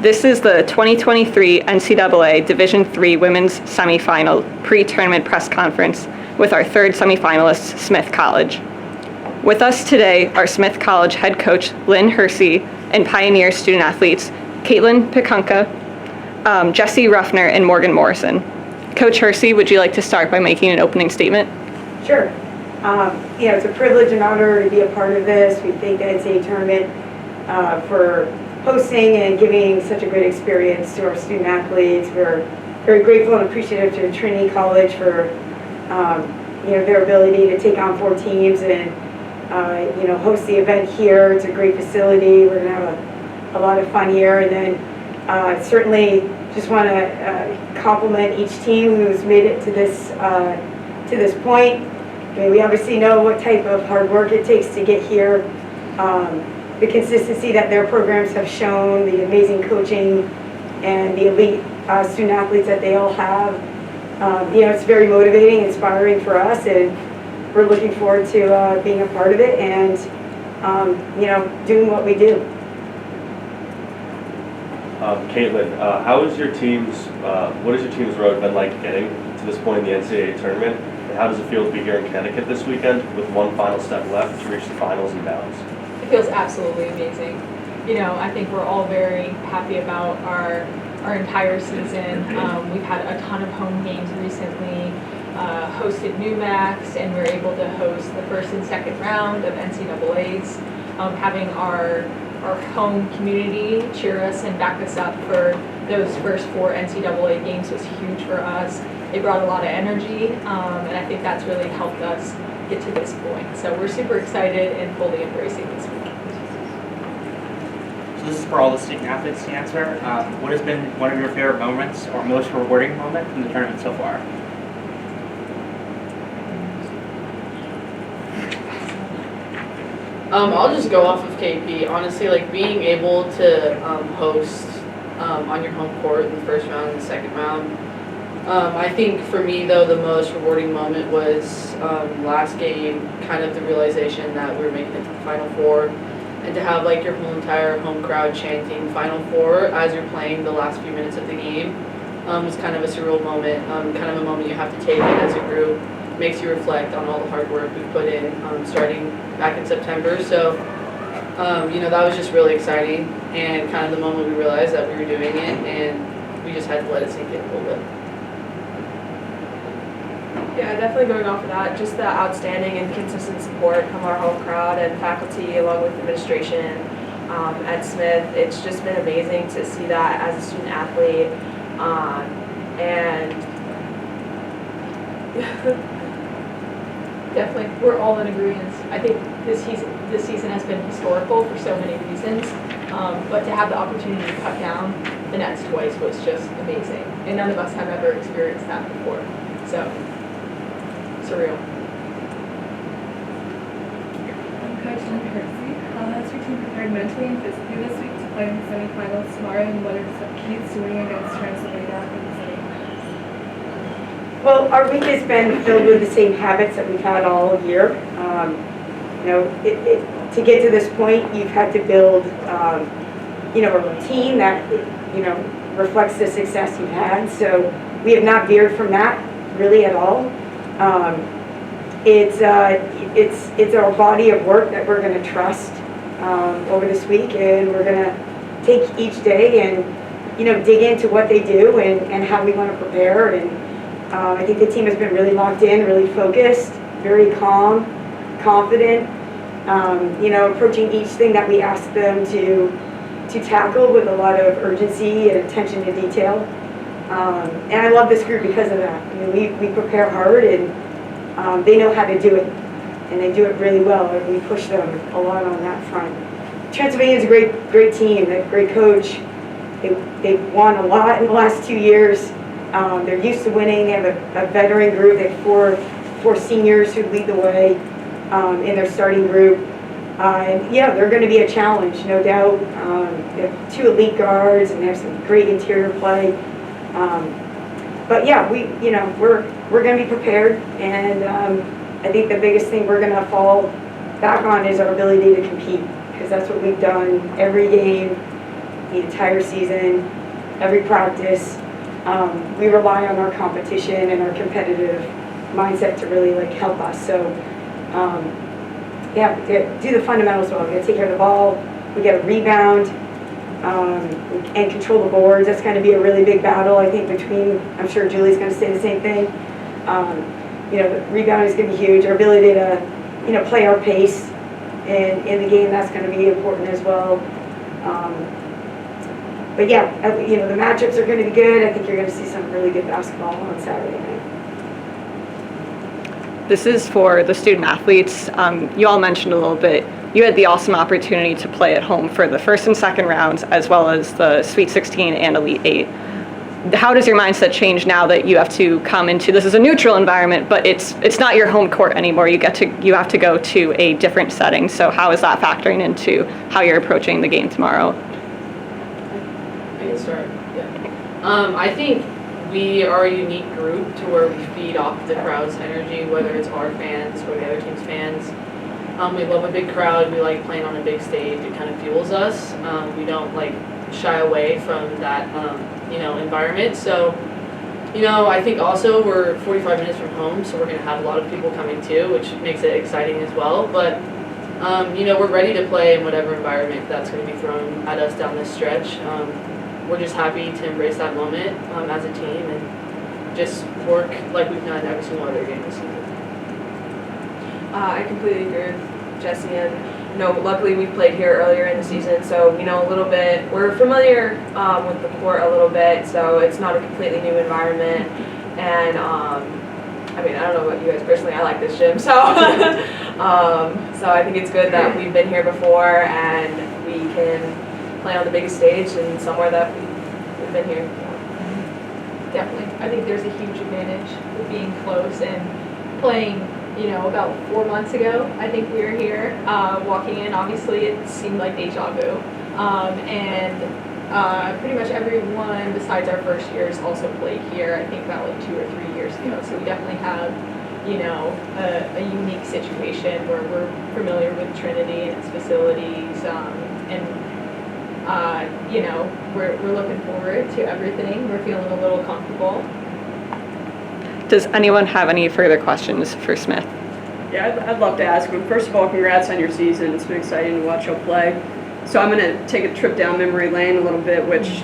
This is the 2023 NCAA Division III Women's Semifinal pre-tournament press conference with our third semifinalist, Smith College. With us today are Smith College head coach Lynn Hersey and Pioneer student athletes Katelyn, Pickunka, Jessie, Ruffner, and Morrison. Coach Hersey, would you like to start by making an opening statement? Sure. It's a privilege and honor to be a part of this. We thank the NCAA tournament for hosting and giving such a great experience to our student athletes. We're very grateful and appreciative to Trinity College for their ability to take on 4 teams and host the event here. It's a great facility. We're going to have a lot of fun here, and then certainly just want to compliment each team who's made it to this point. I mean, we obviously know what type of hard work it takes to get here. The consistency that their programs have shown, the amazing coaching, and the elite student athletes that they all have. It's very motivating, inspiring for us, and we're looking forward to being a part of it and, doing what we do. Katelyn, what has your team's road been like getting to this point in the NCAA tournament? And how does it feel to be here in Connecticut this weekend with one final step left to reach the finals and bounds? It feels absolutely amazing. I think we're all very happy about our entire season. We've had a ton of home games recently, hosted NewMax, and we're able to host the first and second round of NCAAs. Having our home community cheer us and back us up for those first 4 NCAA games was huge for us. It brought a lot of energy, and I think that's really helped us get to this point. So we're super excited and fully embracing this week. So this is for all the student athletes to answer. What has been one of your favorite moments or most rewarding moment from the tournament so far? I'll just go off of KP. Honestly, being able to host on your home court in the first round and the second round. I think for me, though, the most rewarding moment was last game, kind of the realization that we were making it to the Final Four, and to have your whole entire home crowd chanting Final Four as you're playing the last few minutes of the game was kind of a surreal moment, kind of a moment you have to take in as a group. Makes you reflect on all the hard work we've put in starting back in September. So, that was just really exciting, and kind of the moment we realized that we were doing it, and we just had to let it sink in a little bit. Yeah, definitely going off of that, just the outstanding and consistent support from our home crowd and faculty along with administration at Smith. It's just been amazing to see that as a student athlete. And Definitely, we're all in agreement. I think this season has been historical for so many reasons, but to have the opportunity to cut down the nets twice was just amazing, and none of us have ever experienced that before. So, surreal. Coach Lynn Hersey, how has your team prepared mentally and physically this week to play in the semifinals tomorrow, and what are the keys to winning against Transylvania in the semifinals? Well, our week has been filled with the same habits that we've had all year. To get to this point, you've had to build, a routine that, reflects the success you've had. So we have not veered from that really at all. It's our body of work that we're going to trust over this week, and we're going to take each day and, dig into what they do and how we want to prepare. And I think the team has been really locked in, really focused, very calm, confident, approaching each thing that we ask them to tackle with a lot of urgency and attention to detail. And I love this group because of that. We prepare hard, and they know how to do it, and they do it really well, and we push them a lot on that front. Transylvania is a great team, a great coach. They've won a lot in the last 2 years. They're used to winning. They have a veteran group. They have four seniors who lead the way in their starting group. They're going to be a challenge, no doubt. They have 2 elite guards, and they have some great interior play. We're going to be prepared, and I think the biggest thing we're going to fall back on is our ability to compete, because that's what we've done every game the entire season, every practice. We rely on our competition and our competitive mindset to really like help us. So yeah, do the fundamentals well. We gotta take care of the ball, we gotta rebound, and control the boards. That's gonna be a really big battle, I think, between, I'm sure Julie's gonna say the same thing. You know, rebounding is gonna be huge. Our ability to, you know, play our pace in the game, that's gonna be important as well. But yeah, you know, the matchups are gonna be good. I think you're gonna see some really good basketball on Saturday night. This is for the student athletes. You all mentioned a little bit, you had the awesome opportunity to play at home for the first and second rounds, as well as the Sweet 16 and Elite 8. How does your mindset change now that you have to come into, this is a neutral environment, but it's not your home court anymore. You have to go to a different setting. So how is that factoring into how you're approaching the game tomorrow? I can start, yeah. I think we are a unique group to where we feed off the crowd's energy, whether it's our fans or the other team's fans. We love a big crowd. We like playing on a big stage. It kind of fuels us. We don't like shy away from that, you know, environment. So, you know, I think also we're 45 minutes from home, so we're going to have a lot of people coming too, which makes it exciting as well. But, you know, we're ready to play in whatever environment that's going to be thrown at us down this stretch. We're just happy to embrace that moment as a team and just work like we've done every single other game this season. I completely agree with Jessie, and you know, luckily we played here earlier in the season, so we know a little bit. We're familiar with the court a little bit, so it's not a completely new environment. And I mean, I don't know about you guys personally. I like this gym, so so I think it's good that we've been here before and we can play on the biggest stage and somewhere that we've been here. Definitely. I think there's a huge advantage with being close and playing, you know, about 4 months ago, I think we were here. Walking in, obviously, it seemed like deja vu. Pretty much everyone besides our first years also played here, I think about like 2 or 3 years ago. So we definitely have, you know, a unique situation where we're familiar with Trinity and its facilities, you know, we're looking forward to everything. We're feeling a little comfortable. Does anyone have any further questions for Smith? Yeah, I'd love to ask him. First of all, congrats on your season. It's been exciting to watch you play. So I'm going to take a trip down memory lane a little bit, which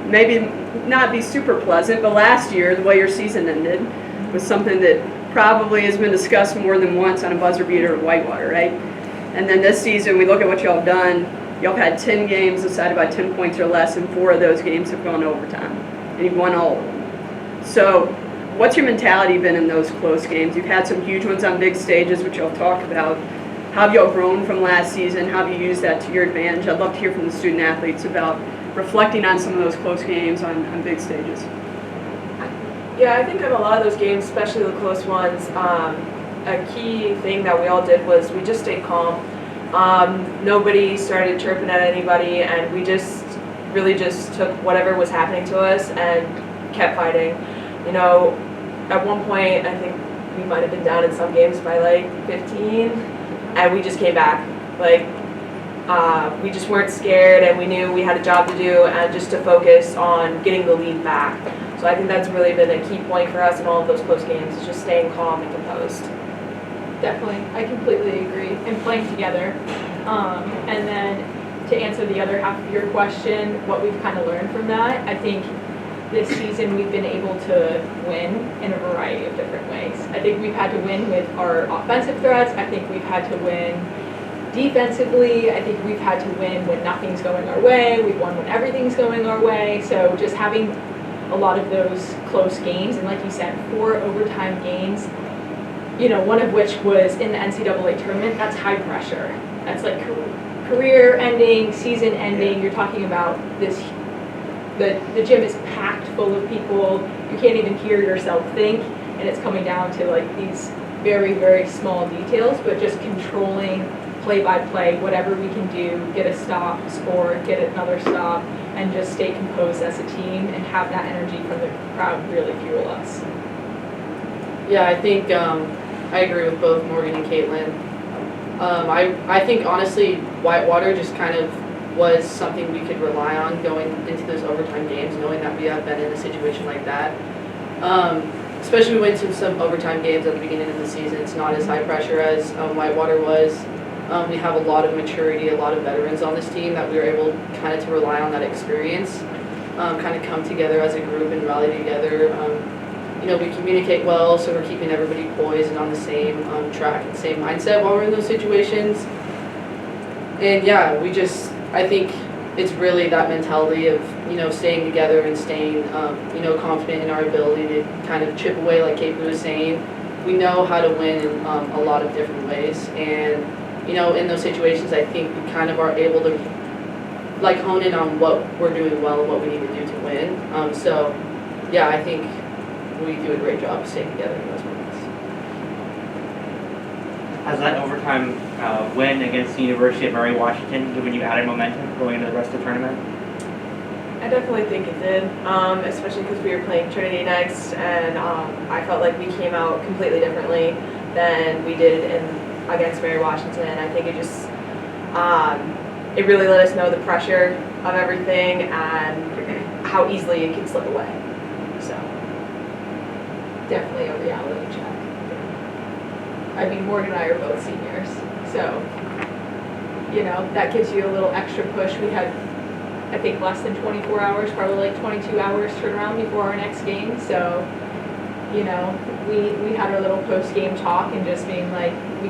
maybe not be super pleasant, but last year, the way your season ended was something that probably has been discussed more than once on a buzzer beater of Whitewater, right? And then this season, we look at what y'all have done. Y'all have had 10 games decided by 10 points or less, and 4 of those games have gone to overtime, and you've won all of them. So what's your mentality been in those close games? You've had some huge ones on big stages, which y'all talked about. How have y'all grown from last season? How have you used that to your advantage? I'd love to hear from the student athletes about reflecting on some of those close games on big stages. Yeah, I think in a lot of those games, especially the close ones, a key thing that we all did was we just stayed calm. Nobody started chirping at anybody, and we really just took whatever was happening to us and kept fighting. You know, at one point, I think we might have been down in some games by like 15, and we just came back. Like, we just weren't scared, and we knew we had a job to do, and just to focus on getting the lead back. So I think that's really been a key point for us in all of those close games, is just staying calm and composed. Definitely, I completely agree. And playing together. And then to answer the other half of your question, what we've kind of learned from that, I think this season we've been able to win in a variety of different ways. I think we've had to win with our offensive threats. I think we've had to win defensively. I think we've had to win when nothing's going our way. We've won when everything's going our way. So just having a lot of those close games, and like you said, 4 overtime games, you know, one of which was in the NCAA tournament. That's high pressure. That's like career ending, season ending. You're talking about this, the gym is packed full of people. You can't even hear yourself think, and it's coming down to like these very, very small details, but just controlling play by play, whatever we can do, get a stop, score, get another stop, and just stay composed as a team and have that energy from the crowd really fuel us. Yeah, I think I agree with both Morgan and Katelyn. I think honestly Whitewater just kind of was something we could rely on going into those overtime games, knowing that we have been in a situation like that. Especially we went to some overtime games at the beginning of the season. It's not as high pressure as Whitewater was. We have a lot of maturity, a lot of veterans on this team that we were able kind of to rely on that experience, kind of come together as a group and rally together. We communicate well, so we're keeping everybody poised and on the same track and same mindset while we're in those situations. And yeah, I think it's really that mentality of, staying together and staying, confident in our ability to kind of chip away, like Katelyn was saying. We know how to win in a lot of different ways. And, in those situations, I think we kind of are able to, hone in on what we're doing well and what we need to do to win. So, yeah, I think we do a great job of staying together in those moments. Has that overtime win against the University of Mary Washington given you added momentum going into the rest of the tournament? I definitely think it did, especially because we were playing Trinity next, and I felt like we came out completely differently than we did against Mary Washington. I think it just, it really let us know the pressure of everything and how easily it can slip away. So, Definitely a reality check. I mean, Morgan and I are both seniors, so, that gives you a little extra push. We had, I think, less than 24 hours, probably like 22 hours turnaround before our next game. So, we had our little post-game talk and just being like, we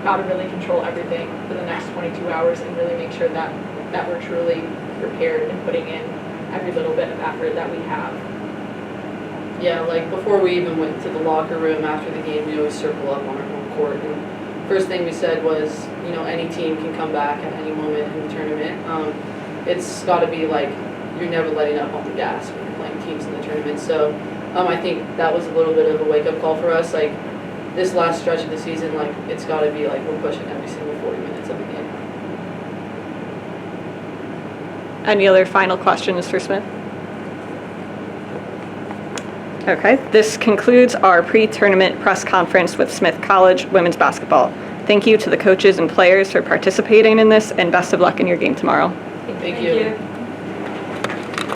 got to really control everything for the next 22 hours and really make sure that we're truly prepared and putting in every little bit of effort that we have. Yeah, before we even went to the locker room after the game, we always circle up on our home court. And first thing we said was, any team can come back at any moment in the tournament. It's got to be you're never letting up on the gas when you're playing teams in the tournament. So I think that was a little bit of a wake-up call for us. This last stretch of the season, it's got to be we're pushing every single 40 minutes of the game. Any other final questions for Smith? Okay, this concludes our pre-tournament press conference with Smith College women's basketball. Thank you to the coaches and players for participating in this, and best of luck in your game tomorrow. Thank you.